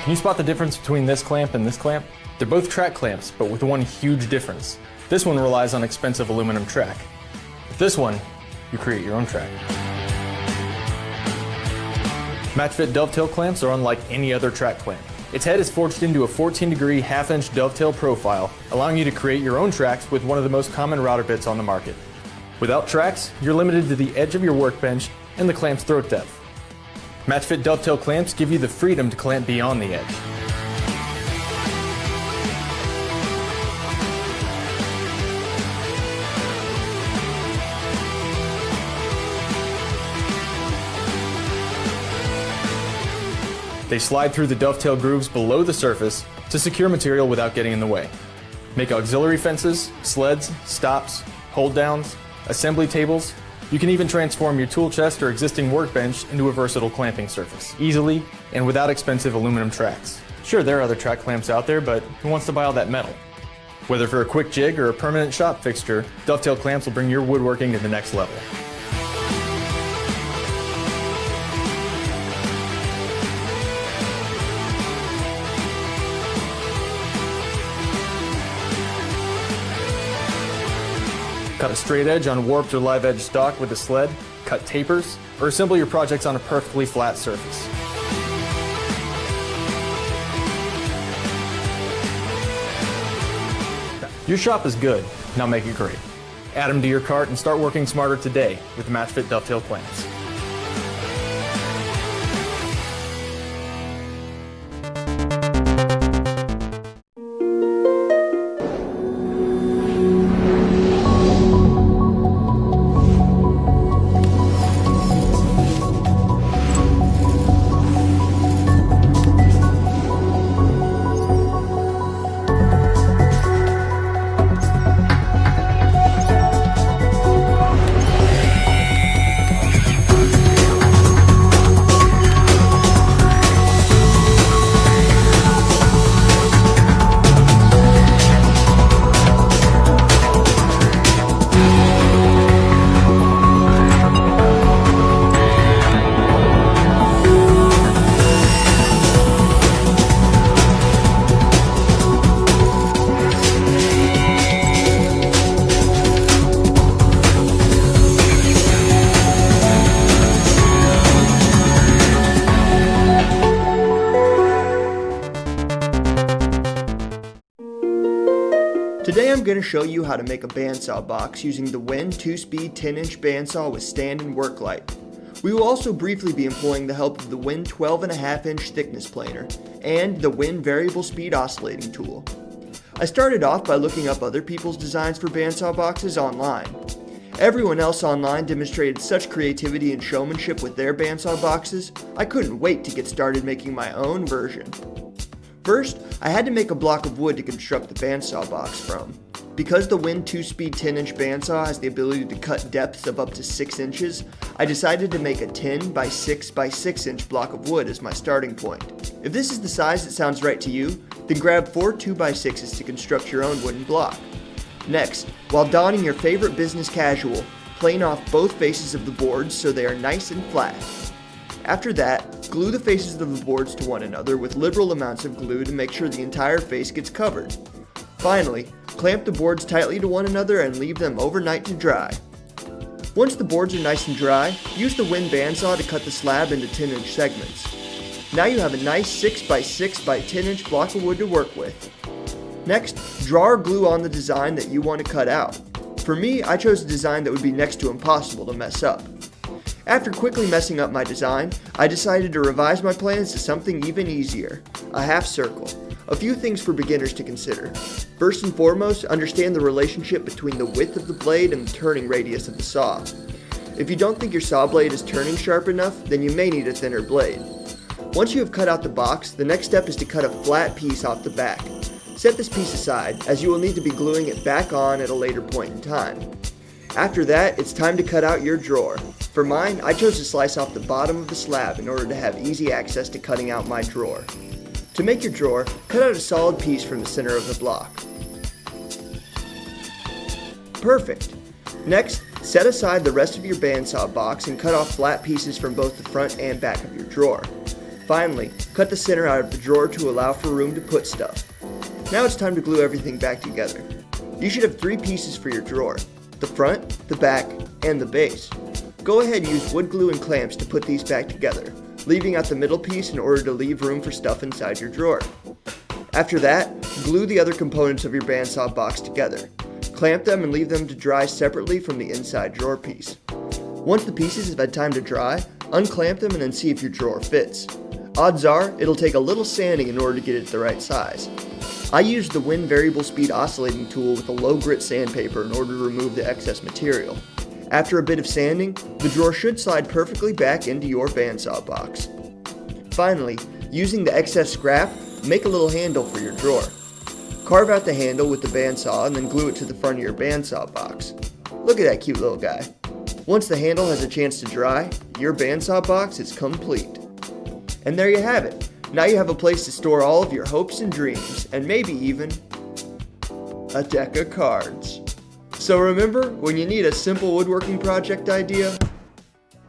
Can you spot the difference between this clamp and this clamp? They're both track clamps, but with one huge difference. This one relies on expensive aluminum track. With this one, you create your own track. Match fit dovetail clamps are unlike any other track clamp. Its head is forged into a 14-degree half-inch dovetail profile, allowing you to create your own tracks with one of the most common router bits on the market. Without tracks, you're limited to the edge of your workbench and the clamp's throat depth. Match fit dovetail clamps give you the freedom to clamp beyond the edge. They slide through the dovetail grooves below the surface to secure material without getting in the way. Make auxiliary fences, sleds, stops, hold downs, assembly tables. You can even transform your tool chest or existing workbench into a versatile clamping surface, easily and without expensive aluminum tracks. Sure, there are other track clamps out there, but who wants to buy all that metal? Whether for a quick jig or a permanent shop fixture, dovetail clamps will bring your woodworking to the next level. Cut a straight edge on warped or live edge stock with a sled, cut tapers, or assemble your projects on a perfectly flat surface. Your shop is good, now make it great. Add them to your cart and start working smarter today with the Match Fit dovetail clamps. Today I'm going to show you how to make a bandsaw box using the Win 2-speed 10-inch bandsaw with stand and work light. We will also briefly be employing the help of the Win 12.5-inch thickness planer and the Win variable speed oscillating tool. I started off by looking up other people's designs for bandsaw boxes online. Everyone else online demonstrated such creativity and showmanship with their bandsaw boxes, I couldn't wait to get started making my own version. First, I had to make a block of wood to construct the bandsaw box from. Because the Win 2-speed 10-inch bandsaw has the ability to cut depths of up to 6 inches, I decided to make a 10 by 6 by 6 inch block of wood as my starting point. If this is the size that sounds right to you, then grab 4 2x6s to construct your own wooden block. Next, while donning your favorite business casual, plane off both faces of the boards so they are nice and flat. After that, glue the faces of the boards to one another with liberal amounts of glue to make sure the entire face gets covered. Finally, clamp the boards tightly to one another and leave them overnight to dry. Once the boards are nice and dry, use the Win bandsaw to cut the slab into 10-inch segments. Now you have a nice 6 by 6 by 10-inch block of wood to work with. Next, draw or glue on the design that you want to cut out. For me, I chose a design that would be next to impossible to mess up. After quickly messing up my design, I decided to revise my plans to something even easier, a half circle. A few things for beginners to consider. First and foremost, understand the relationship between the width of the blade and the turning radius of the saw. If you don't think your saw blade is turning sharp enough, then you may need a thinner blade. Once you have cut out the box, the next step is to cut a flat piece off the back. Set this piece aside, as you will need to be gluing it back on at a later point in time. After that, it's time to cut out your drawer. For mine, I chose to slice off the bottom of the slab in order to have easy access to cutting out my drawer. To make your drawer, cut out a solid piece from the center of the block. Perfect! Next, set aside the rest of your bandsaw box and cut off flat pieces from both the front and back of your drawer. Finally, Cut the center out of the drawer to allow for room to put stuff. Now it's time to glue everything back together. You should have 3 pieces for your drawer: the front, the back, and the base. Go ahead and use wood glue and clamps to put these back together, leaving out the middle piece in order to leave room for stuff inside your drawer. After that, glue the other components of your bandsaw box together. Clamp them and leave them to dry separately from the inside drawer piece. Once the pieces have had time to dry, unclamp them and then see if your drawer fits. Odds are, it'll take a little sanding in order to get it the right size. I used the Win Variable Speed Oscillating tool with a low grit sandpaper in order to remove the excess material. After a bit of sanding, the drawer should slide perfectly back into your bandsaw box. Finally, using the excess scrap, make a little handle for your drawer. Carve out the handle with the bandsaw and then glue it to the front of your bandsaw box. Look at that cute little guy. Once the handle has a chance to dry, your bandsaw box is complete. And there you have it. Now you have a place to store all of your hopes and dreams, and maybe even a deck of cards. So remember, when you need a simple woodworking project idea,